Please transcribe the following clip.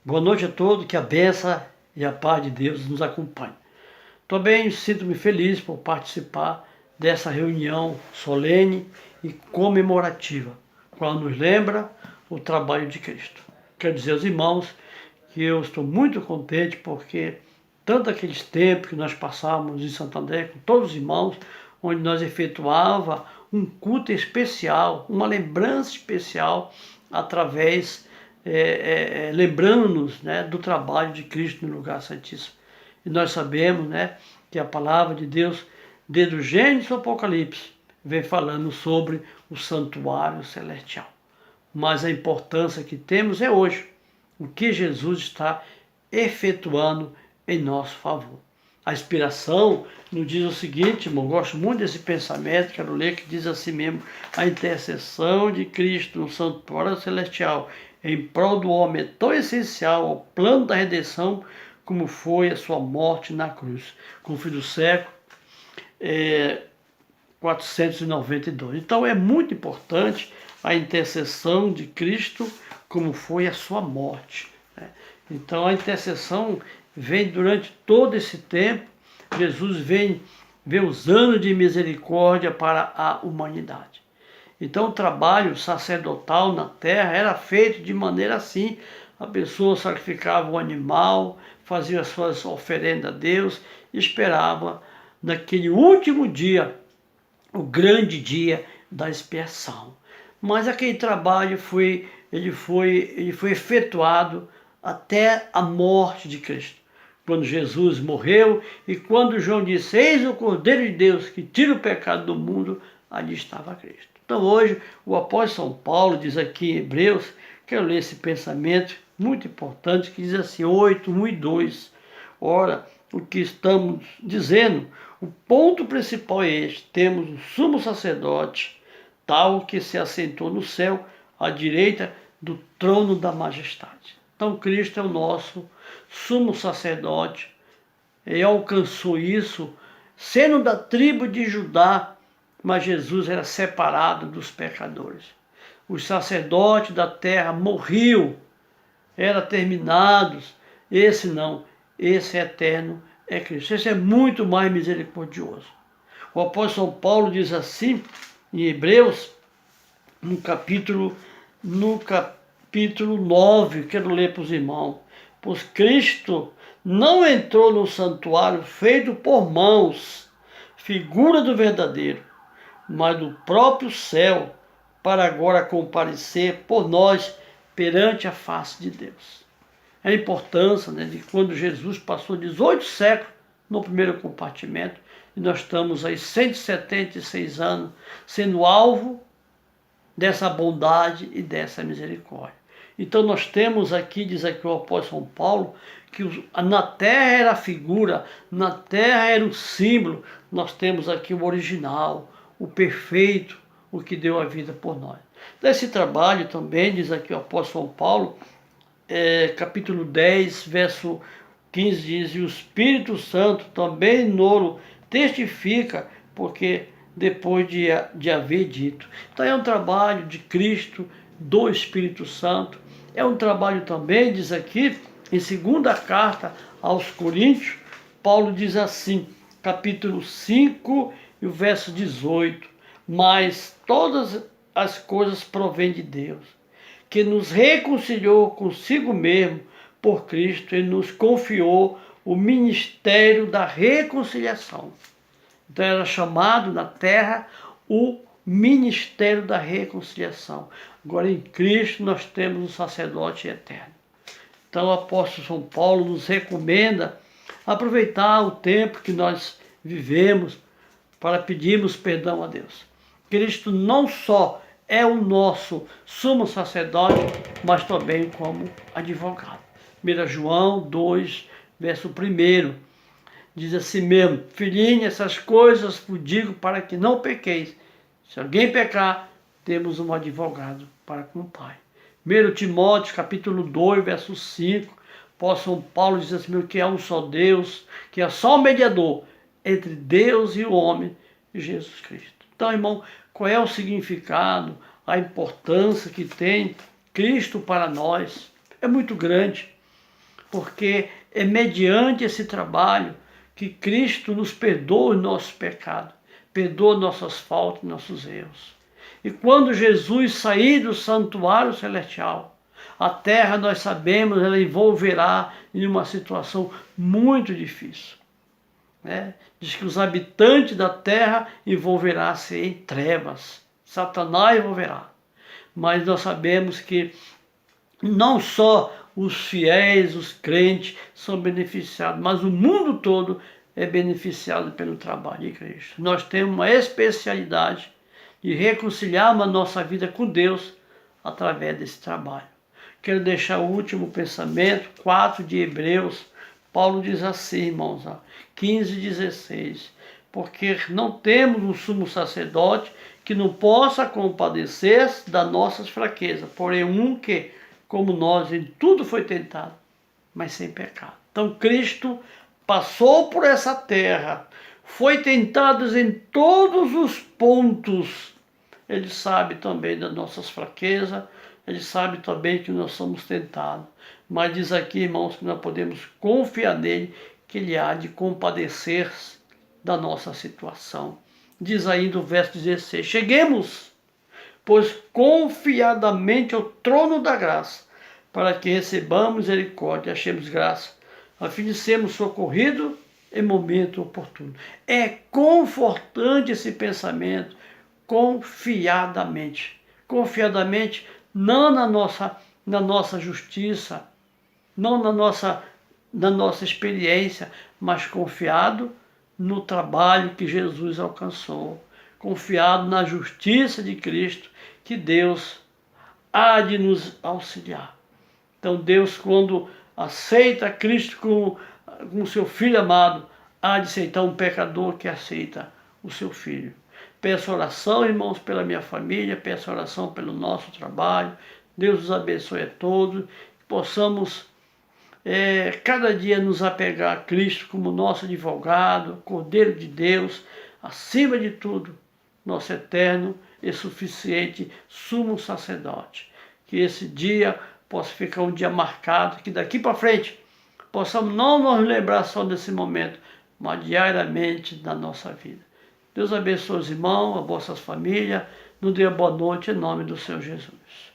Boa noite a todos, que a bênção e a paz de Deus nos acompanhe. Também sinto-me feliz por participar dessa reunião solene e comemorativa, qual nos lembra o trabalho de Cristo. Quero dizer aos irmãos que eu estou muito contente porque tanto aqueles tempos que nós passamos em Santo André com todos os irmãos, onde nós efetuava um culto especial, uma lembrança especial através lembrando-nos, né, do trabalho de Cristo no lugar santíssimo. E nós sabemos, né, que a palavra de Deus, desde o Gênesis ao Apocalipse, vem falando sobre o santuário celestial. Mas a importância que temos é hoje, o que Jesus está efetuando em nosso favor. A inspiração nos diz o seguinte, irmão, gosto muito desse pensamento, quero ler, que diz assim mesmo: a intercessão de Cristo no santuário celestial em prol do homem é tão essencial ao plano da redenção como foi a sua morte na cruz. Com o fim do século 492. Então é muito importante a intercessão de Cristo como foi a sua morte, né? Então a intercessão vem durante todo esse tempo, Jesus vem usando de misericórdia para a humanidade. Então o trabalho sacerdotal na terra era feito de maneira assim: a pessoa sacrificava o animal, fazia as suas oferendas a Deus, e esperava naquele último dia, o grande dia da expiação. Mas aquele trabalho foi efetuado até a morte de Cristo, quando Jesus morreu e quando João disse: eis o Cordeiro de Deus que tira o pecado do mundo, ali estava Cristo. Então hoje o apóstolo São Paulo diz aqui em Hebreus, quero ler esse pensamento muito importante, que diz assim, 8, 1 e 2. Ora, o que estamos dizendo, o ponto principal é este: temos um sumo sacerdote, tal que se assentou no céu, à direita do trono da majestade. Então Cristo é o nosso sumo sacerdote, e alcançou isso, sendo da tribo de Judá, mas Jesus era separado dos pecadores. Os sacerdotes da terra morriam, eram terminados. Esse não, esse é eterno, é Cristo. Esse é muito mais misericordioso. O apóstolo São Paulo diz assim, em Hebreus, no capítulo 9, quero ler para os irmãos: pois Cristo não entrou no santuário feito por mãos, figura do verdadeiro, mas do próprio céu, para agora comparecer por nós perante a face de Deus. A importância, né, de quando Jesus passou 18 séculos no primeiro compartimento, e nós estamos aí 176 anos sendo alvo dessa bondade e dessa misericórdia. Então nós temos aqui, diz aqui o apóstolo São Paulo, que na terra era a figura, na terra era o símbolo, nós temos aqui o original, o perfeito, o que deu a vida por nós. Desse trabalho também, diz aqui o apóstolo São Paulo, capítulo 10, verso 15, diz: e o Espírito Santo também nolo testifica, porque depois de haver dito. Então é um trabalho de Cristo, do Espírito Santo. É um trabalho também, diz aqui, em segunda carta aos Coríntios, Paulo diz assim, capítulo 5 e o verso 18: mas todas as coisas provêm de Deus, que nos reconciliou consigo mesmo por Cristo e nos confiou o ministério da reconciliação. Então era chamado na terra o ministério da reconciliação. Agora em Cristo nós temos um sacerdote eterno. Então o apóstolo São Paulo nos recomenda aproveitar o tempo que nós vivemos para pedirmos perdão a Deus. Cristo não só é o nosso sumo sacerdote, mas também como advogado. 1 João 2, verso 1, diz assim mesmo: filhinho, essas coisas vos digo para que não pequeis. Se alguém pecar, temos um advogado para com o Pai. 1 Timóteo, capítulo 2, verso 5, São Paulo diz assim, que há um só Deus, que é só o mediador entre Deus e o homem, Jesus Cristo. Então, irmão, qual é o significado, a importância que tem Cristo para nós? É muito grande. porque é mediante esse trabalho que Cristo nos perdoa os nossos pecados, perdoa nossas faltas, nossos erros. E quando Jesus sair do santuário celestial, a terra, nós sabemos, ela envolverá em uma situação muito difícil. Diz que os habitantes da terra envolverá-se em trevas. Satanás envolverá. Mas nós sabemos que não só os fiéis, os crentes são beneficiados, mas o mundo todo é beneficiado pelo trabalho de Cristo. Nós temos uma especialidade de reconciliarmos a nossa vida com Deus através desse trabalho. Quero deixar o último pensamento, 4 de Hebreus. Paulo diz assim, irmãos, 15 e 16. Porque não temos um sumo sacerdote que não possa compadecer das nossas fraquezas, porém um que, como nós, em tudo foi tentado, mas sem pecado. Então Cristo passou por essa terra, foi tentado em todos os pontos. Ele sabe também das nossas fraquezas, ele sabe também que nós somos tentados. Mas diz aqui, irmãos, que nós podemos confiar nele, que ele há de compadecer da nossa situação. Diz ainda o verso 16, cheguemos, pois confiadamente ao trono da graça, para que recebamos misericórdia e achemos graça, a fim de sermos socorridos em momento oportuno. É confortante esse pensamento, confiadamente. Confiadamente, não na nossa justiça, não na nossa experiência, mas confiado no trabalho que Jesus alcançou, confiado na justiça de Cristo, que Deus há de nos auxiliar. Então Deus, quando aceita Cristo como seu Filho amado, há de aceitar um pecador que aceita o seu Filho. Peço oração, irmãos, pela minha família, peço oração pelo nosso trabalho. Deus os abençoe a todos, que possamos cada dia nos apegar a Cristo como nosso advogado, Cordeiro de Deus, acima de tudo, nosso eterno e suficiente sumo sacerdote. Que esse dia possa ficar um dia marcado, que daqui para frente possamos não nos lembrar só desse momento, mas diariamente na nossa vida. Deus abençoe os irmãos, as vossas famílias, nos dê boa noite em nome do Senhor Jesus.